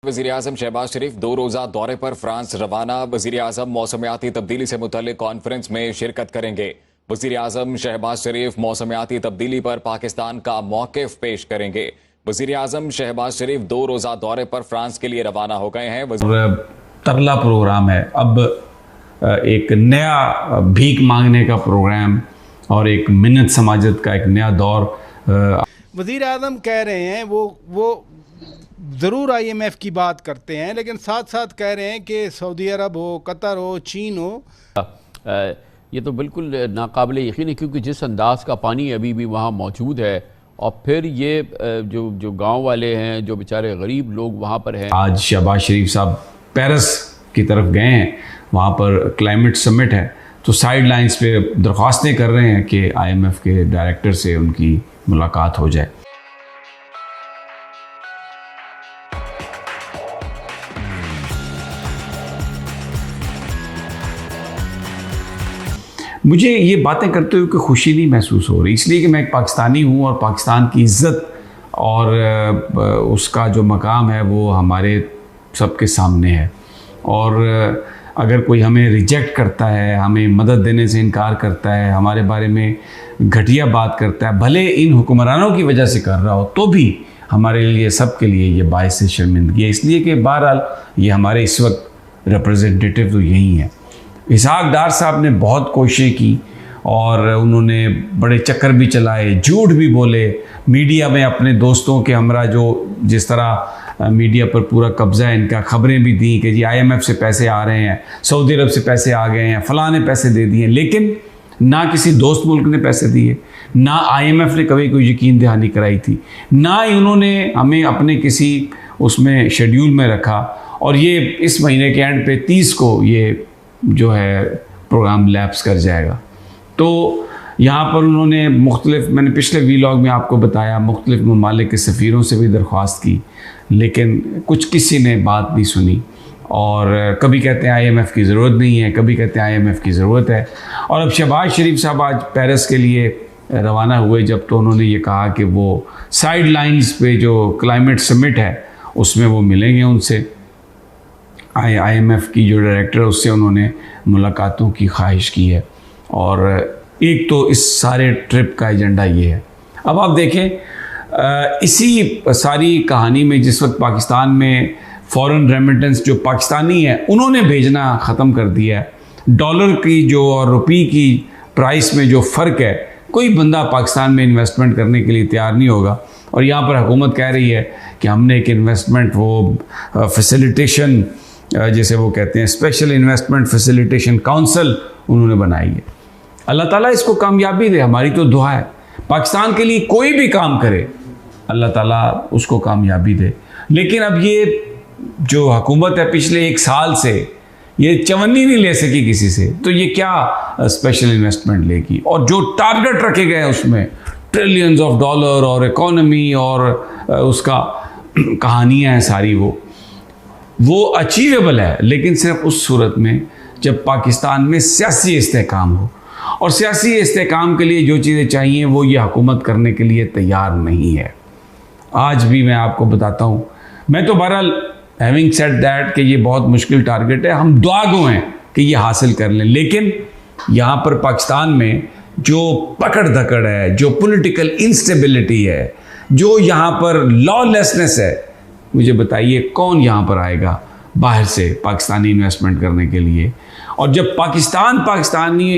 वज़ीर-ए-आज़म शहबाज शरीफ 2 रोज़ा दौरे पर फ्रांस रवाना। वज़ीर-ए-आज़म मौसमियाती तब्दीली से मुतल्लिक कॉन्फ्रेंस में शिरकत करेंगे। वज़ीर-ए-आज़म शहबाज शरीफ मौसमियाती तब्दीली पर पाकिस्तान का मौक़िफ़ पेश करेंगे। वज़ीर-ए-आज़म शहबाज शरीफ 2 रोज़ा दौरे पर फ्रांस के लिए रवाना हो गए हैं। तरला प्रोग्राम है, अब एक नया भीख मांगने का प्रोग्राम और एक मिन्नत समाजत का एक नया दौर। वज़ीर आज़म कह रहे हैं वो ज़रूर IMF की बात करते हैं, लेकिन साथ साथ कह रहे हैं कि सऊदी अरब हो, कतर हो, चीन हो। ये तो बिल्कुल नाकाबिल यकीन है, क्योंकि जिस अंदाज का पानी अभी भी वहाँ मौजूद है, और फिर ये जो गांव वाले हैं, जो बेचारे गरीब लोग वहाँ पर हैं। आज शहबाज शरीफ साहब पेरिस की तरफ गए हैं, वहाँ पर क्लाइमेट समिट है, तो साइड लाइन्स पे दरख्वास्तें कर रहे हैं कि IMF के डायरेक्टर से उनकी मुलाकात हो जाए। मुझे ये बातें करते हुए कोई खुशी नहीं महसूस हो रही, इसलिए कि मैं एक पाकिस्तानी हूँ और पाकिस्तान की इज़्ज़त और उसका जो मकाम है वो हमारे सबके सामने है। और अगर कोई हमें रिजेक्ट करता है, हमें मदद देने से इनकार करता है, हमारे बारे में घटिया बात करता है, भले इन हुक्मरानों की वजह से कर रहा हो, तो भी हमारे लिए, सब के लिए ये बाइस शर्मिंदगी है। इसलिए कि बहरहाल ये हमारे इस वक्त रिप्रेजेंटेटिव तो यही हैं। इसहाक डार साहब ने बहुत कोशिशें की और उन्होंने बड़े चक्कर भी चलाए, झूठ भी बोले, मीडिया में अपने दोस्तों के हमरा जो जिस तरह मीडिया पर पूरा कब्ज़ा है इनका, खबरें भी दी कि जी IMF से पैसे आ रहे हैं, सऊदी अरब से पैसे आ गए हैं, फ़लाँ ने पैसे दे दिए, लेकिन ना किसी दोस्त मुल्क ने पैसे दिए, ना IMF ने कभी कोई यकीन दहानी कराई थी, ना ही उन्होंने हमें अपने किसी उसमें शेड्यूल में रखा। और ये इस महीने के एंड पे 30 को ये जो है प्रोग्राम लैप्स कर जाएगा। तो यहाँ पर उन्होंने मुख्तलिफ, मैंने पिछले वीलॉग में आपको बताया, मुख्तलिफ ममालिक के सफ़ीरों से भी दरख्वास्त की, लेकिन किसी ने बात नहीं सुनी। और कभी कहते हैं IMF की ज़रूरत नहीं है, कभी कहते हैं IMF की ज़रूरत है। और अब शहबाज शरीफ साहब आज पेरिस के लिए रवाना हुए, जब तो उन्होंने ये कहा कि वो साइड लाइन्स पे जो क्लाइमेट समिट है उसमें वो मिलेंगे उनसे। IMF की जो डायरेक्टर है उससे उन्होंने मुलाकातों की ख्वाहिश की है। और एक तो इस सारे ट्रिप का एजेंडा ये है। अब आप देखें, इसी सारी कहानी में जिस वक्त पाकिस्तान में फ़ॉरेन रेमिटेंस जो पाकिस्तानी है उन्होंने भेजना ख़त्म कर दिया है, डॉलर की जो और रुपये की प्राइस में जो फ़र्क है, कोई बंदा पाकिस्तान में इन्वेस्टमेंट करने के लिए तैयार नहीं होगा। और यहाँ पर हुकूमत कह रही है कि हमने एक इन्वेस्टमेंट फैसिलिटेशन, जैसे वो कहते हैं स्पेशल इन्वेस्टमेंट फैसिलिटेशन काउंसिल उन्होंने बनाई है। अल्लाह ताला इसको कामयाबी दे, हमारी तो दुआ है। पाकिस्तान के लिए कोई भी काम करे अल्लाह ताला उसको कामयाबी दे। लेकिन अब ये जो हुकूमत है पिछले 1 साल से ये चवन्नी नहीं ले सकी किसी से, तो ये क्या स्पेशल इन्वेस्टमेंट लेगी। और जो टारगेट रखे गए हैं उसमें ट्रिलियंस ऑफ डॉलर और इकोनॉमी और उसका कहानियाँ हैं सारी, वो अचीवेबल है, लेकिन सिर्फ उस सूरत में जब पाकिस्तान में सियासी इस्तेहकाम हो। और सियासी इस्तेहकाम के लिए जो चीज़ें चाहिए वो ये हुकूमत करने के लिए तैयार नहीं है। आज भी मैं आपको बताता हूँ, मैं तो बहरहाल हैविंग सेड दैट कि ये बहुत मुश्किल टारगेट है, हम दुआ गो हैं कि ये हासिल कर लें। लेकिन यहाँ पर पाकिस्तान में जो पकड़ धकड़ है, जो पॉलिटिकल इंस्टेबिलिटी है, जो यहाँ पर लॉलेसनेस है, मुझे बताइए कौन यहाँ पर आएगा बाहर से पाकिस्तानी इन्वेस्टमेंट करने के लिए। और जब पाकिस्तानी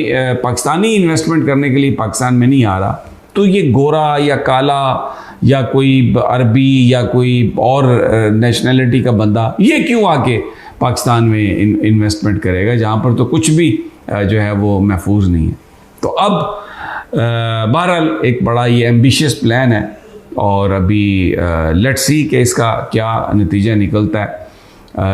इन्वेस्टमेंट करने के लिए पाकिस्तान में नहीं आ रहा, तो ये गोरा या काला या कोई अरबी या कोई और नेशनलिटी का बंदा ये क्यों आके पाकिस्तान में इन्वेस्टमेंट करेगा, जहाँ पर तो कुछ भी जो है वो महफूज नहीं है। तो अब बहरहाल एक बड़ा ये एम्बिशियस प्लान है और अभी लेट्स सी कि इसका क्या नतीजा निकलता है,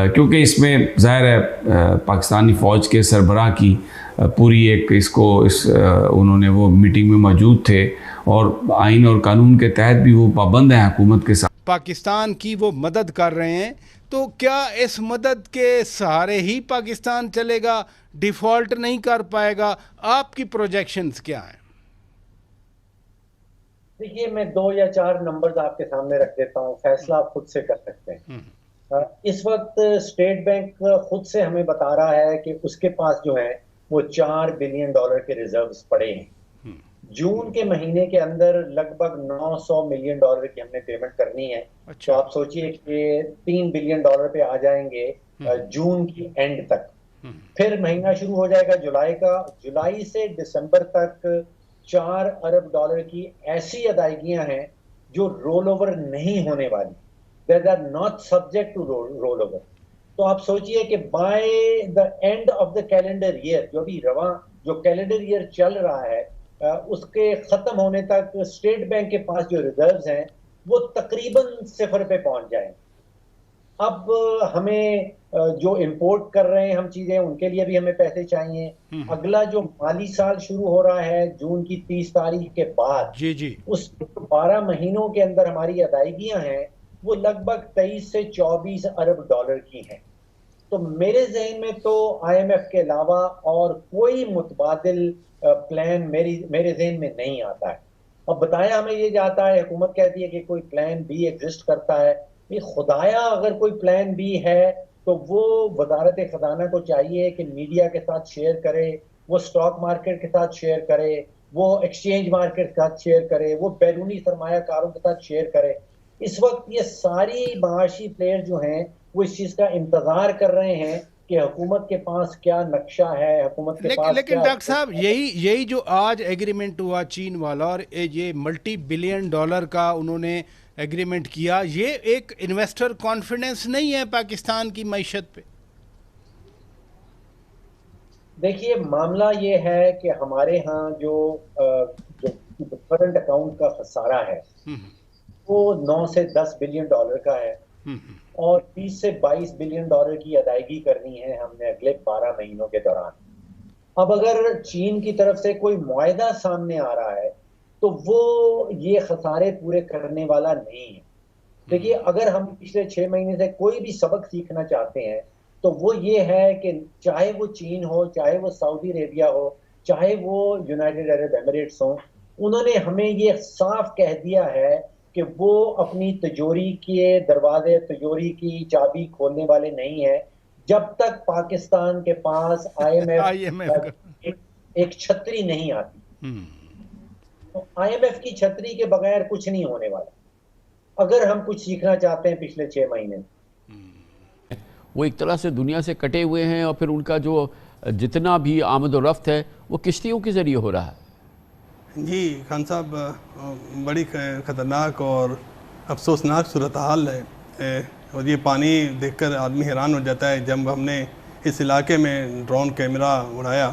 क्योंकि इसमें ज़ाहिर है पाकिस्तानी फ़ौज के सरबराह की पूरी एक उन्होंने वो मीटिंग में मौजूद थे और आइन और कानून के तहत भी वो पाबंद हैं हुकूमत के साथ। पाकिस्तान की वो मदद कर रहे हैं, तो क्या इस मदद के सहारे ही पाकिस्तान चलेगा, डिफ़ॉल्ट नहीं कर पाएगा? आपकी प्रोजेक्शंस क्या हैं? देखिए, मैं 2 या 4 नंबर्स आपके सामने रख देता हूँ, फैसला आप खुद से कर सकते हैं। इस वक्त स्टेट बैंक खुद से हमें बता रहा है कि उसके पास जो है वो $4 बिलियन के रिजर्व्स पड़े हैं। जून के महीने के अंदर लगभग $900 मिलियन की हमने पेमेंट करनी है। अच्छा। तो आप सोचिए कि $3 बिलियन पे आ जाएंगे जून की एंड तक। फिर महीना शुरू हो जाएगा जुलाई का। जुलाई से दिसंबर तक $4 अरब की ऐसी अदायगियां हैं जो रोल ओवर नहीं होने वाली, that are not subject to roll over। तो आप सोचिए कि by the end of the calendar year, जो कैलेंडर ईयर चल रहा है उसके खत्म होने तक स्टेट बैंक के पास जो रिजर्व्स हैं वो तकरीबन सिफर पे पहुंच जाएंगे। अब हमें जो इंपोर्ट कर रहे हैं हम चीजें, उनके लिए भी हमें पैसे चाहिए। अगला जो माली साल शुरू हो रहा है जून की 30 तारीख के बाद, जी उस 12 महीनों के अंदर हमारी अदायगियां हैं वो लगभग 23 से 24 अरब डॉलर की हैं। तो मेरे ज़हन में तो IMF के अलावा और कोई मुतबादिल प्लान मेरे ज़हन में नहीं आता है। अब बताया हमें ये जाता है, हुकूमत कहती है कि कोई प्लान बी एग्जिस्ट करता है। ये खुदाया अगर कोई प्लान बी है तो वो वजारत खजाना को चाहिए कि मीडिया के साथ शेयर करे, वो स्टॉक मार्केट के साथ शेयर करे, वो एक्सचेंज मार्केट के साथ शेयर करे, वो बैरूनी सरमायाकारों के साथ शेयर करे। इस वक्त ये सारी माशी प्लेयर जो हैं वो इस चीज का इंतजार कर रहे हैं कि हुकूमत के पास क्या नक्शा है, हुकूमत के पास लेकिन क्या। डॉक्टर साहब, यही जो आज एग्रीमेंट हुआ चीन वाला और ये $multi billion का उन्होंने एग्रीमेंट किया, ये एक इन्वेस्टर कॉन्फिडेंस नहीं है पाकिस्तान की मईशत पे? देखिए, मामला ये है कि हमारे यहाँ जो करंट अकाउंट का खसारा है वो 9 से 10 बिलियन डॉलर का है और 20 से 22 बिलियन डॉलर की अदायगी करनी है हमने अगले 12 महीनों के दौरान। अब अगर चीन की तरफ से कोई मुआहदा सामने आ रहा है तो वो ये खसारे पूरे करने वाला नहीं है। देखिए, अगर हम पिछले 6 महीने से कोई भी सबक सीखना चाहते हैं तो वो ये है कि चाहे वो चीन हो, चाहे वो सऊदी अरेबिया हो, चाहे वो यूनाइटेड अरब एमिरेट्स हो, उन्होंने हमें ये साफ कह दिया है कि वो अपनी तिजोरी के दरवाजे, तिजोरी की चाबी खोलने वाले नहीं है जब तक पाकिस्तान के पास IMF एक छतरी नहीं आती। तो IMF की छतरी के बगैर कुछ नहीं होने वाला अगर हम कुछ सीखना चाहते हैं पिछले 6 महीने। वो एक तरह से दुनिया से कटे हुए हैं और फिर उनका जो जितना भी आमद और रफ्त है वो किश्तियों के ज़रिए हो रहा है। जी खान साहब, बड़ी ख़तरनाक और अफसोसनाक सूरत हाल है और ये पानी देखकर आदमी हैरान हो जाता है। जब हमने इस इलाके में ड्रोन कैमरा उड़ाया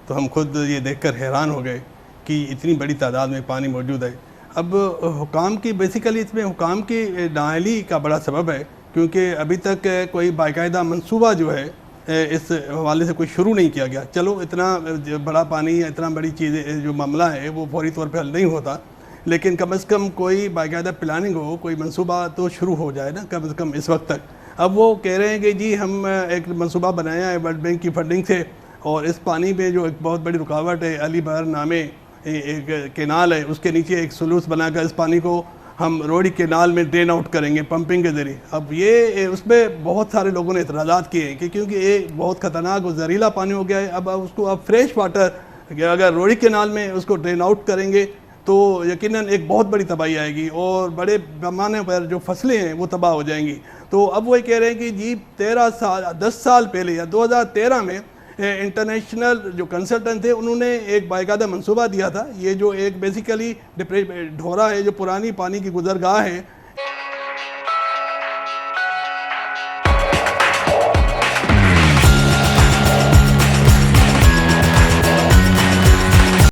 तो हम खुद ये देखकर हैरान हो गए कि इतनी बड़ी तादाद में पानी मौजूद है। अब हुकाम की बेसिकली इसमें हुकाम की नाअहली का बड़ा सबब है, क्योंकि अभी तक कोई बाकायदा मंसूबा जो है इस हवाले से कोई शुरू नहीं किया गया। चलो, इतना बड़ा पानी, इतना बड़ी चीज़ जो मामला है वो फौरी तौर पर हल नहीं होता, लेकिन कम से कम कोई बाकायदा प्लानिंग हो, कोई मंसूबा तो शुरू हो जाए ना कम से कम इस वक्त तक। अब वो कह रहे हैं कि जी हम एक मंसूबा बनाया है वर्ल्ड बैंक की फंडिंग से और इस पानी में जो एक बहुत बड़ी रुकावट है, अली बहर नामे एक केनाल है, उसके नीचे एक सलूस बनाकर इस पानी को हम रोडी केनाल में ड्रेन आउट करेंगे पंपिंग के ज़रिए। अब ये उसमें बहुत सारे लोगों ने एतराज़ात किए हैं कि क्योंकि ये बहुत ख़तरनाक और जहरीला पानी हो गया है। अब उसको अब फ्रेश वाटर अगर रोडी केनाल में उसको ड्रेन आउट करेंगे तो यकीनन एक बहुत बड़ी तबाही आएगी और बड़े पैमाने पर जो फसलें हैं वो तबाह हो जाएंगी। तो अब वो कह रहे हैं कि जी 10 साल पहले या 2013 में इंटरनेशनल जो कंसल्टेंट थे उन्होंने एक बाकायदा मंसूबा दिया था। ये जो एक बेसिकली ढोरा है, जो पुरानी पानी की गुजरगाह है,